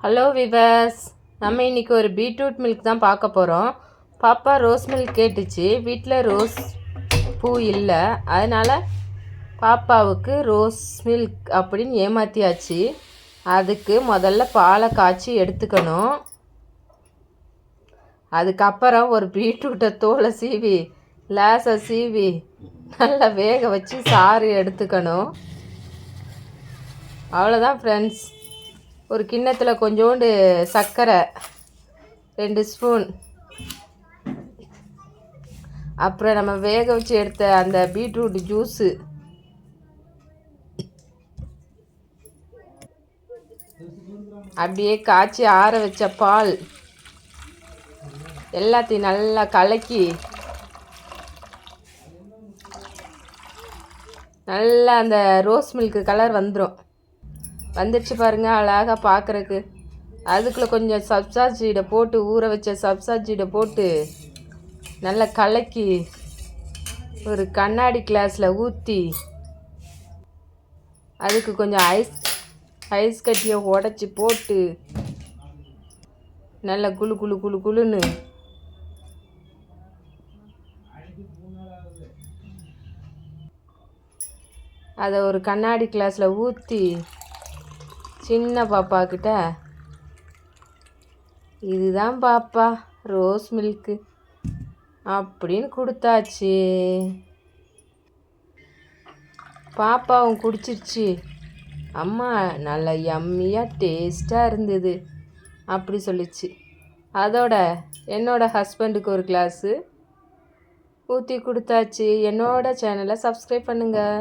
Hello viewers, நம்ம இன்றைக்கி ஒரு பீட்ரூட் மில்க் தான் பார்க்க போகிறோம். பாப்பா ரோஸ் மில்க் கேட்டுச்சு. வீட்டில் ரோஸ் பூ இல்லை, அதனால் பாப்பாவுக்கு ரோஸ் மில்க் அப்படின்னு ஏமாற்றியாச்சு. அதுக்கு முதல்ல பாலை காய்ச்சி எடுத்துக்கணும். அதுக்கப்புறம் ஒரு பீட்ரூட்டை தோலை சீவி லேசாக சீவி நல்லா வேக வச்சு சாறு எடுத்துக்கணும். அவ்வளோதான் ஃப்ரெண்ட்ஸ். ஒரு கிண்ணத்தில் கொஞ்சோண்டு சர்க்கரை 2 ஸ்பூன், அப்புறம் நம்ம வேக வச்சு எடுத்த அந்த பீட்ரூட் ஜூஸு, அப்படியே காய்ச்சி ஆற வச்ச பால் எல்லாத்தையும் நல்லா கலக்கி நல்லா அந்த ரோஸ் மில்க் கலர் வந்துடுச்சு பாருங்கள், அழகாக பார்க்குறக்கு. அதுக்குள்ளே கொஞ்சம் சப்ஸா சீடை போட்டு ஊற வச்ச சப்ஸா சீடை போட்டு நல்லா கலக்கி ஒரு கண்ணாடி கிளாஸில் ஊற்றி அதுக்கு கொஞ்சம் ஐஸ் கட்டியை உடச்சி போட்டு நல்லா குளு குளு குளு குளுன்னு அதை ஒரு கண்ணாடி கிளாஸில் ஊற்றி சின்ன பாப்பா கிட்ட, இதுதான் பாப்பா ரோஸ் மில்க்கு அப்படின்னு கொடுத்தாச்சு. பாப்பாவும் குடிச்சிருச்சு. அம்மா நல்லா யம்மியாக டேஸ்ட்டாக இருந்தது அப்படி சொல்லிச்சு. அதோட என்னோடய ஹஸ்பண்டுக்கு ஒரு கிளாஸு ஊற்றி கொடுத்தாச்சு. என்னோடய சேனலை சப்ஸ்கிரைப் பண்ணுங்கள்.